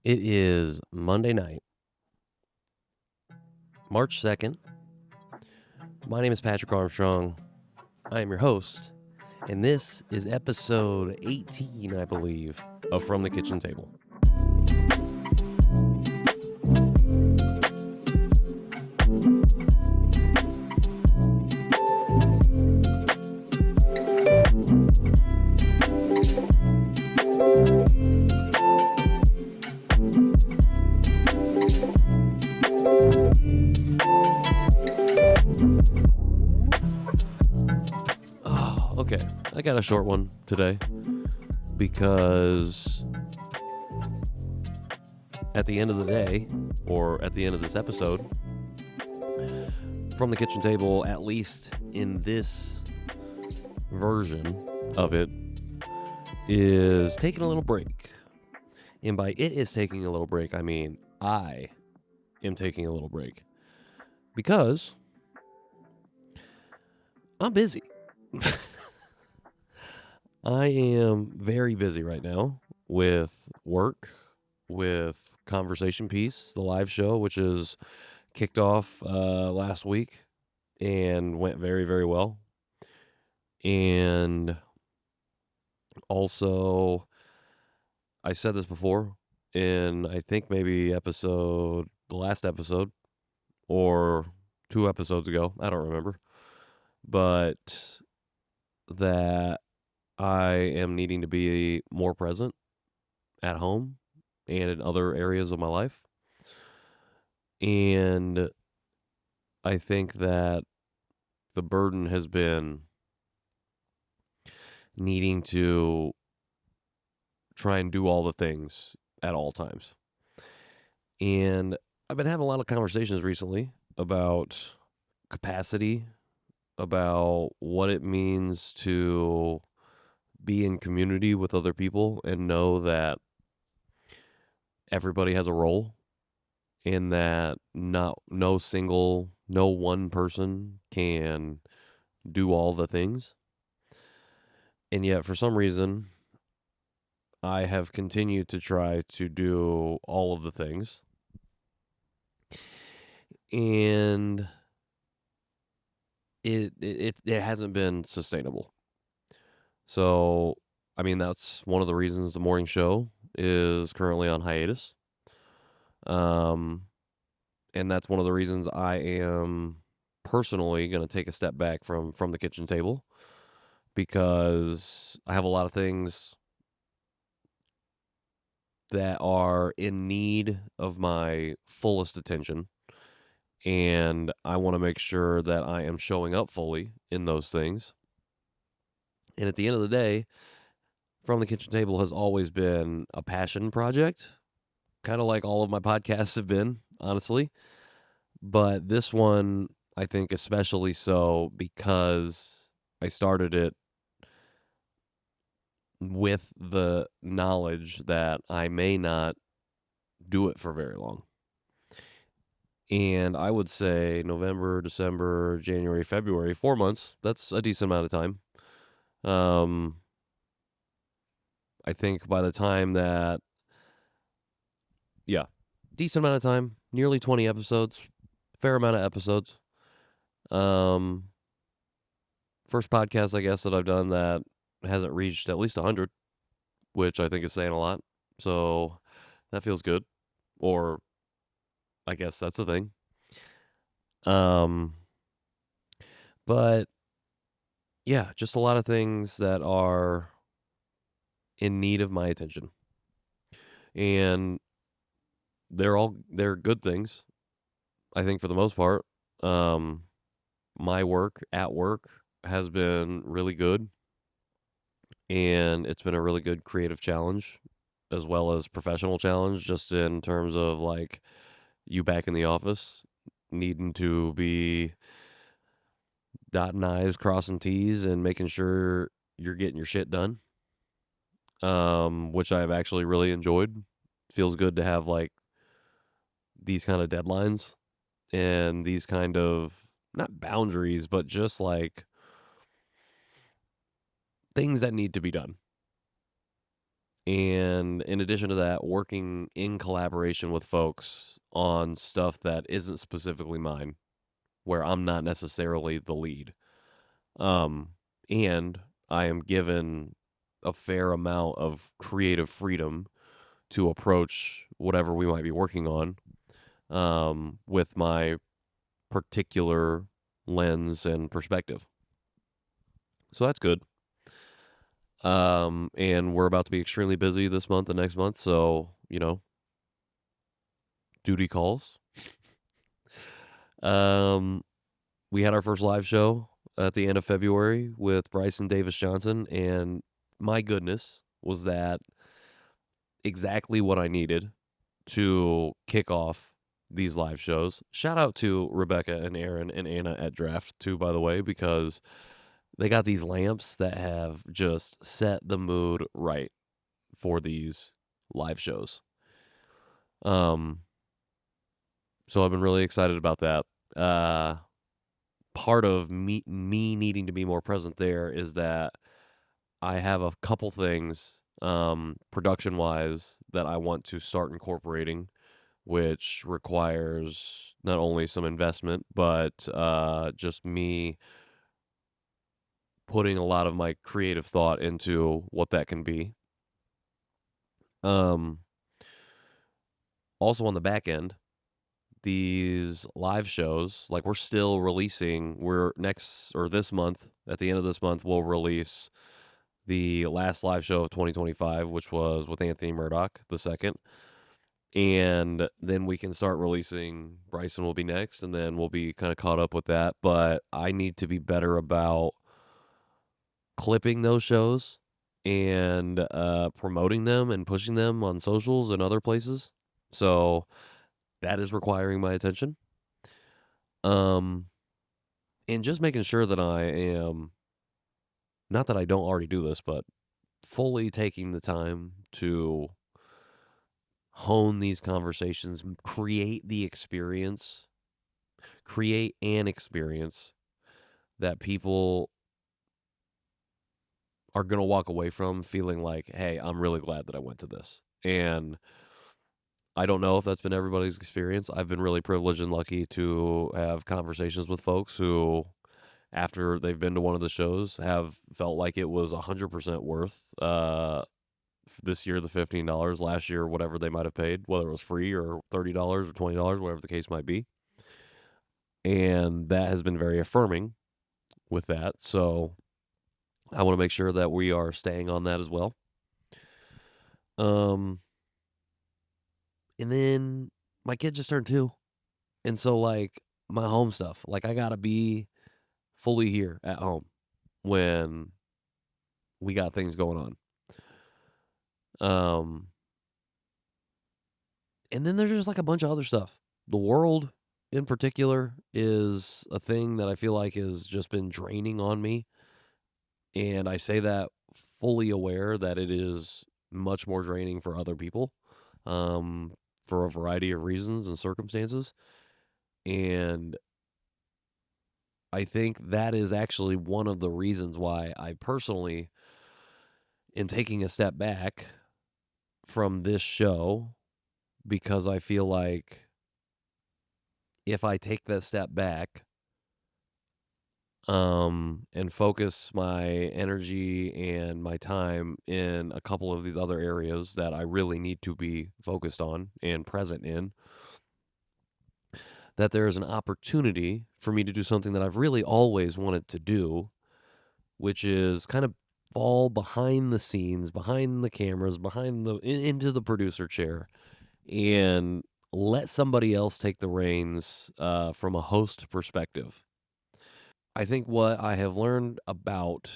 It is Monday night, March 2nd. My name is Patrick Armstrong. I am your host, and this is episode 18, I believe, of From the Kitchen Table. Okay, I got a short one today because at the end of the day, or at the end of this episode, From the Kitchen Table, at least in this version of it, is taking a little break. And by it is taking a little break, I mean I am taking a little break because I'm busy. I am very busy right now with work, with Conversation Piece, the live show, which is kicked off last week and went very, very well. And also, I said this before in, I think maybe the last episode, or 2 episodes ago, I don't remember, but that I am needing to be more present at home and in other areas of my life. And I think that the burden has been needing to try and do all the things at all times. And I've been having a lot of conversations recently about capacity, about what it means to be in community with other people and know that everybody has a role and that no one person can do all the things. And yet for some reason I have continued to try to do all of the things. And it hasn't been sustainable. So, I mean, that's one of the reasons the morning show is currently on hiatus. And that's one of the reasons I am personally going to take a step back from the kitchen table, because I have a lot of things that are in need of my fullest attention, and I want to make sure that I am showing up fully in those things. And at the end of the day, From the Kitchen Table has always been a passion project, kind of like all of my podcasts have been, honestly. But this one, I think especially so because I started it with the knowledge that I may not do it for very long. And I would say November, December, January, February, 4 months. That's a decent amount of time. I think by the time that, decent amount of time, nearly 20 episodes, fair amount of episodes. First podcast, I guess, that I've done that hasn't reached at least 100, which I think is saying a lot. So that feels good. Or I guess that's the thing. But yeah, just a lot of things that are in need of my attention. And they're good things, I think, for the most part. My work at work has been really good, and it's been a really good creative challenge as well as professional challenge, just in terms of like you back in the office needing to be dotting I's, crossing T's, and making sure you're getting your shit done, which I've actually really enjoyed. Feels good to have like these kind of deadlines and these kind of, not boundaries, but just like things that need to be done. And in addition to that, working in collaboration with folks on stuff that isn't specifically mine, where I'm not necessarily the lead. Um, and I am given a fair amount of creative freedom to approach whatever we might be working on, with my particular lens and perspective. So that's good. And we're about to be extremely busy this month and next month. So, duty calls. Um, we had our first live show at the end of February with Bryson Davis Johnson. And my goodness, was that exactly what I needed to kick off these live shows. Shout out to Rebecca and Aaron and Anna at Draft, too, by the way, because they got these lamps that have just set the mood right for these live shows. So I've been really excited about that. Part of me needing to be more present there is that I have a couple things, production wise, that I want to start incorporating, which requires not only some investment, but just me putting a lot of my creative thought into what that can be. Um, Also on the back end, these live shows, like we're still releasing, we're next or this month, at the end of this month, we'll release the last live show of 2025, which was with Anthony Murdoch the second. And then we can start releasing. Bryson will be next, and then we'll be kind of caught up with that. But I need to be better about clipping those shows and promoting them and pushing them on socials and other places. So that is requiring my attention. Um, and just making sure that I am, not that I don't already do this, but fully taking the time to hone these conversations, create an experience that people are going to walk away from feeling like, hey, I'm really glad that I went to this. And I don't know if that's been everybody's experience. I've been really privileged and lucky to have conversations with folks who, after they've been to one of the shows, have felt like it was 100% worth, this year the $15, last year whatever they might have paid, whether it was free or $30 or $20, whatever the case might be. And that has been very affirming with that. So I want to make sure that we are staying on that as well. Um, and then my kid just turned 2, and so like my home stuff, like I gotta be fully here at home when we got things going on. Um, and then there's just like a bunch of other stuff. The world, in particular, is a thing that I feel like has just been draining on me, and I say that fully aware that it is much more draining for other people, um, for a variety of reasons and circumstances. And I think that is actually one of the reasons why I personally am taking a step back from this show, because I feel like if I take that step back, and focus my energy and my time in a couple of these other areas that I really need to be focused on and present in, that there is an opportunity for me to do something that I've really always wanted to do, which is kind of fall behind the scenes, behind the cameras, into the producer chair, and let somebody else take the reins, from a host perspective. I think what I have learned about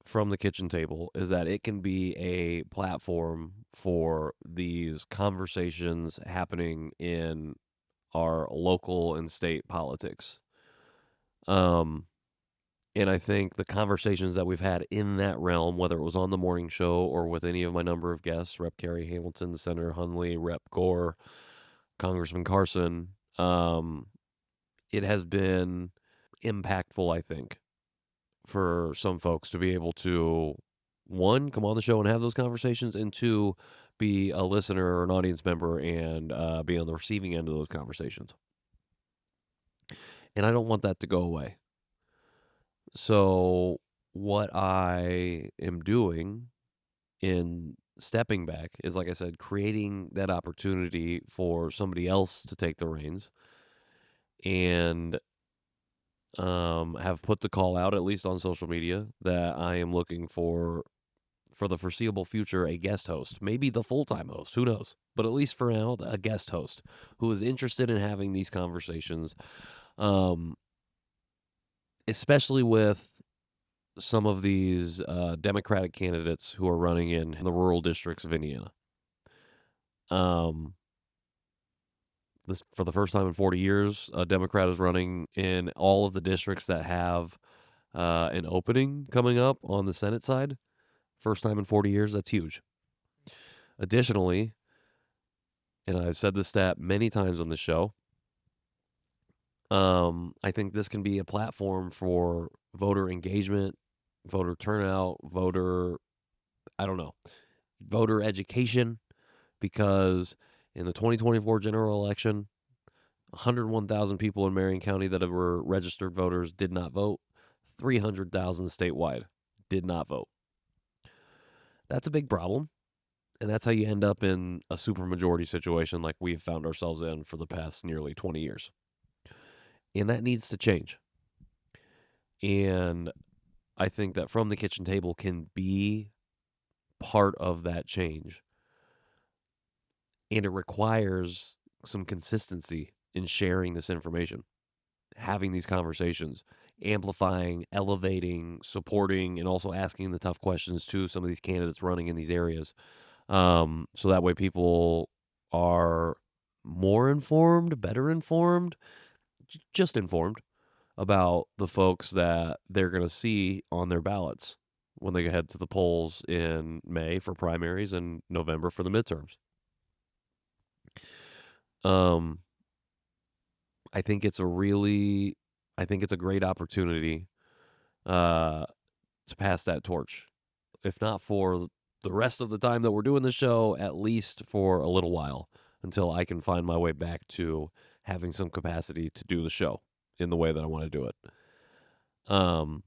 from the kitchen table is that it can be a platform for these conversations happening in our local and state politics. Um, and I think the conversations that we've had in that realm, whether it was on the morning show or with any of my number of guests, Rep. Kerry Hamilton, Senator Hunley, Rep. Gore, Congressman Carson, it has been impactful, I think, for some folks to be able to one, come on the show and have those conversations, and two, be a listener or an audience member and be on the receiving end of those conversations. And I don't want that to go away. So what I am doing in stepping back is, like I said, creating that opportunity for somebody else to take the reins, and have put the call out, at least on social media, that I am looking for the foreseeable future, a guest host, maybe the full-time host, who knows, but at least for now, a guest host who is interested in having these conversations, um, especially with some of these Democratic candidates who are running in the rural districts of Indiana. This, for the first time in 40 years, a Democrat is running in all of the districts that have an opening coming up on the Senate side. First time in 40 years. That's huge. Additionally, and I've said this stat many times on the show, I think this can be a platform for voter engagement, voter turnout, voter education, because in the 2024 general election, 101,000 people in Marion County that were registered voters did not vote. 300,000 statewide did not vote. That's a big problem. And that's how you end up in a supermajority situation like we've found ourselves in for the past nearly 20 years. And that needs to change. And I think that From the Kitchen Table can be part of that change. And it requires some consistency in sharing this information, having these conversations, amplifying, elevating, supporting, and also asking the tough questions to some of these candidates running in these areas. So that way people are more informed, better informed, just informed about the folks that they're going to see on their ballots when they head to the polls in May for primaries and November for the midterms. I think it's a great opportunity to pass that torch. If not for the rest of the time that we're doing the show, at least for a little while, until I can find my way back to having some capacity to do the show in the way that I want to do it. And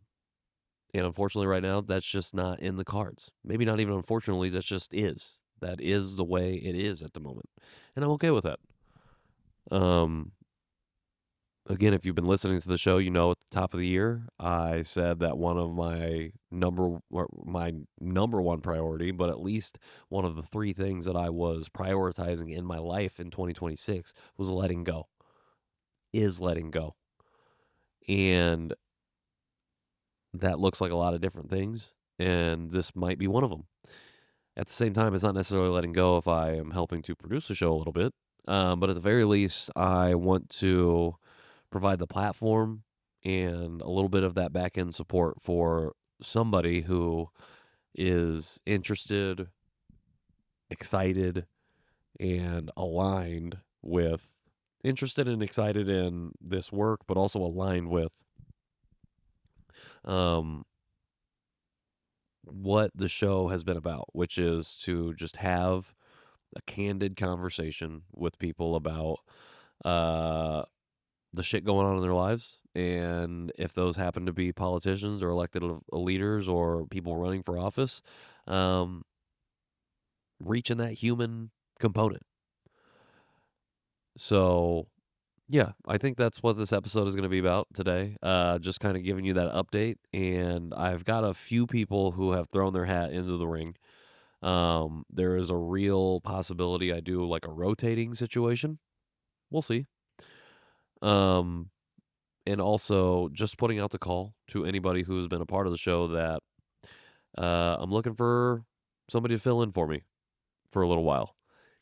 unfortunately right now, that's just not in the cards. Maybe not even unfortunately, that just is. That is the way it is at the moment. And I'm okay with that. Again, if you've been listening to the show, you know at the top of the year, I said that one of my number one priority, but at least one of the three things that I was prioritizing in my life in 2026 was letting go. Is letting go. And that looks like a lot of different things, and this might be one of them. At the same time, it's not necessarily letting go if I am helping to produce the show a little bit, but at the very least, I want to provide the platform and a little bit of that back end support for somebody who is interested, excited, and interested and excited in this work, but also aligned with what the show has been about, which is to just have a candid conversation with people about the shit going on in their lives, and if those happen to be politicians or elected leaders or people running for office, reaching that human component. So yeah, I think that's what this episode is going to be about today. Just kind of giving you that update, and I've got a few people who have thrown their hat into the ring. There is a real possibility I do like a rotating situation. We'll see. And also just putting out the call to anybody who's been a part of the show that I'm looking for somebody to fill in for me for a little while.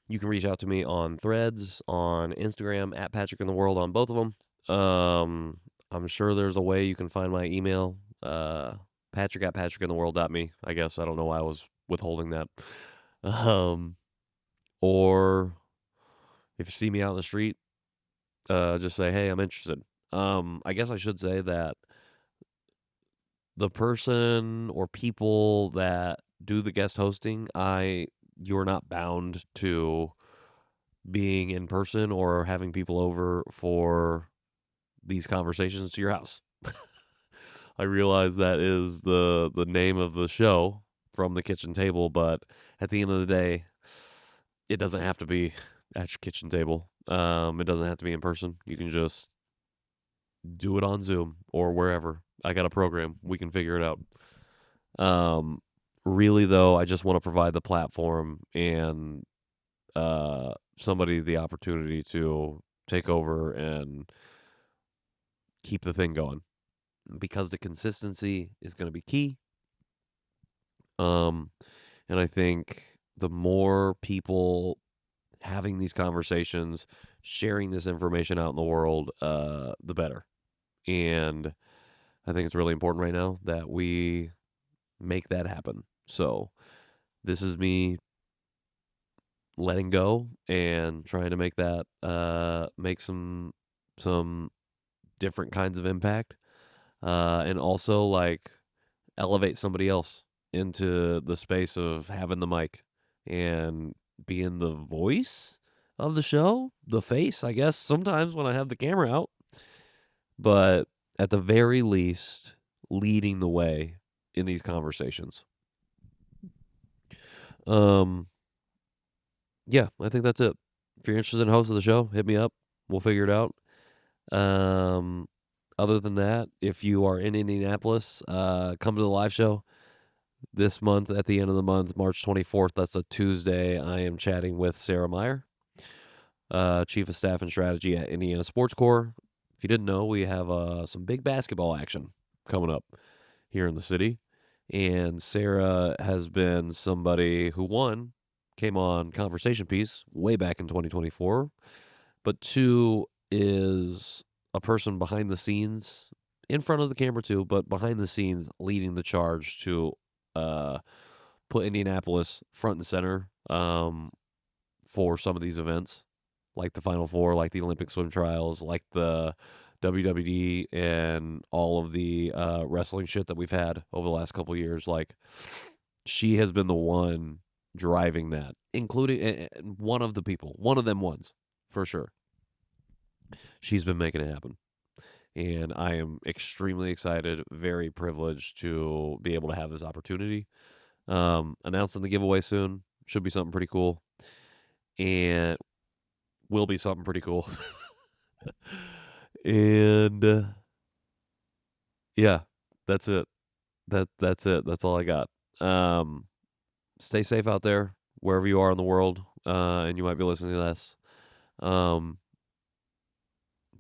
You can reach out to me on Threads, on Instagram, at Patrick in the World, on both of them. I'm sure there's a way you can find my email, Patrick at patrickintheworld.me. I guess I don't know why I was withholding that. Or if you see me out in the street, just say, hey, I'm interested. I guess I should say that the person or people that do the guest hosting, you're not bound to being in person or having people over for these conversations to your house. I realize that is the name of the show, From the Kitchen Table, but at the end of the day, it doesn't have to be at your kitchen table. It doesn't have to be in person. You can just do it on Zoom or wherever. I got a program. We can figure it out. Um, really though, I just want to provide the platform and somebody the opportunity to take over and keep the thing going, because the consistency is going to be key. Um, and I think the more people having these conversations, sharing this information out in the world, the better. And I think it's really important right now that we make that happen. So this is me letting go and trying to make that make some different kinds of impact, and also like elevate somebody else into the space of having the mic and being the voice of the show, the face, I guess, sometimes when I have the camera out, but at the very least, leading the way in these conversations. Um, yeah, I think that's it. If you're interested in hosting the show, hit me up. We'll figure it out. Um, other than that, if you are in Indianapolis, come to the live show this month at the end of the month, March 24th. That's a Tuesday. I am chatting with Sarah Meyer, Chief of Staff and Strategy at Indiana Sports Corps. If you didn't know, we have some big basketball action coming up here in the city. And Sarah has been somebody who, one, came on Conversation Piece way back in 2024, but two, is a person behind the scenes, in front of the camera too, but behind the scenes leading the charge to uh, put Indianapolis front and center for some of these events, like the Final Four, like the Olympic swim trials, like the WWD, and all of the wrestling shit that we've had over the last couple of years. Like, she has been the one driving that, including one of the people, one of them ones, for sure. She's been making it happen. And I am extremely excited, very privileged to be able to have this opportunity. Announcing the giveaway soon. Should be something pretty cool. And will be something pretty cool. And yeah, that's it. That's it. That's all I got. Stay safe out there, wherever you are in the world, and you might be listening to this.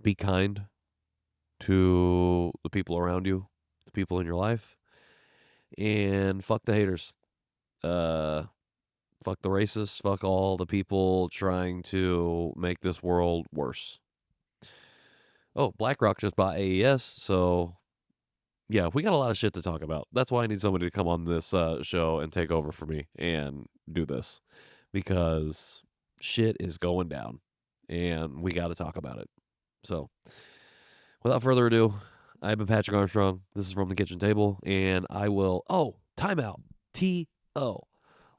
Be kind to the people around you, the people in your life, and fuck the haters. Fuck the racists. Fuck all the people trying to make this world worse. Oh, BlackRock just bought AES, so yeah, we got a lot of shit to talk about. That's why I need somebody to come on this show and take over for me and do this, because shit is going down, and we got to talk about it. So, without further ado, I've been Patrick Armstrong. This is From the Kitchen Table, and I will. Oh, timeout. T.O.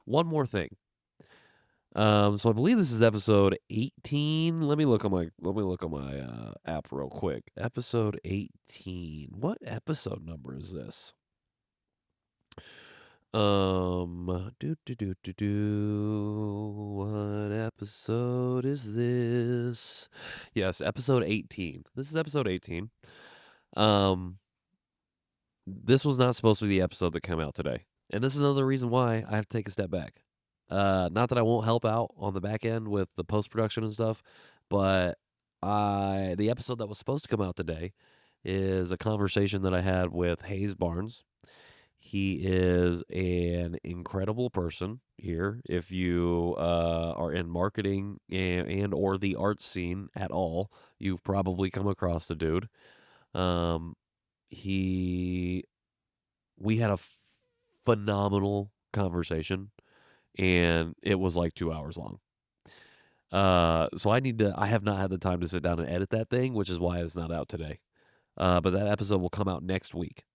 One more thing. So I believe this is episode 18. Let me look on my app real quick. Episode 18. What episode number is this? What episode is this? Yes, episode 18. This is episode 18. This was not supposed to be the episode that came out today. And this is another reason why I have to take a step back. Not that I won't help out on the back end with the post production and stuff, but the episode that was supposed to come out today is a conversation that I had with Hayes Barnes. He is an incredible person here. If you are in marketing and or the art scene at all, you've probably come across the dude. We had a phenomenal conversation, and it was like 2 hours long. So I have not had the time to sit down and edit that thing, which is why it's not out today. But that episode will come out next week.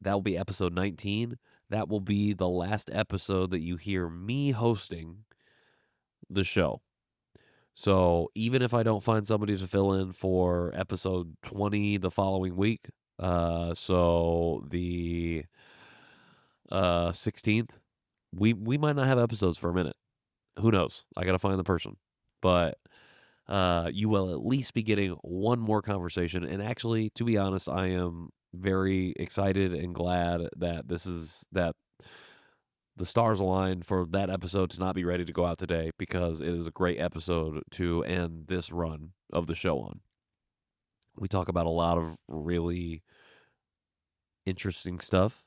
That will be episode 19. that will be the last episode that you hear me hosting the show. So even if I don't find somebody to fill in for episode 20 the following week, so the 16th, we might not have episodes for a minute. Who knows? I got to find the person. But you will at least be getting one more conversation. And actually, to be honest, I am very excited and glad that that the stars aligned for that episode to not be ready to go out today, because it is a great episode to end this run of the show on. We talk about a lot of really interesting stuff.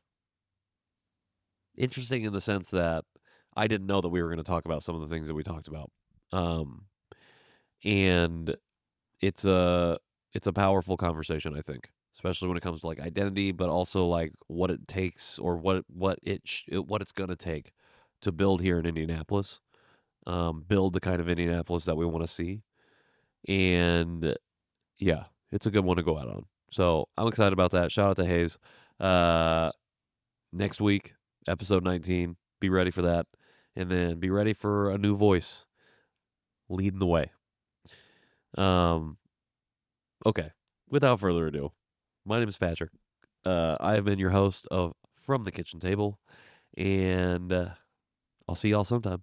Interesting in the sense that I didn't know that we were going to talk about some of the things that we talked about. And it's a powerful conversation, I think, especially when it comes to like identity, but also like what it takes, or what it's going to take to build here in Indianapolis, build the kind of Indianapolis that we want to see. And yeah, it's a good one to go out on. So I'm excited about that. Shout out to Hayes. Next week, episode 19. Be ready for that. And then be ready for a new voice leading the way. Okay. Without further ado, my name is Patrick. I have been your host of From the Kitchen Table, and I'll see y'all sometime.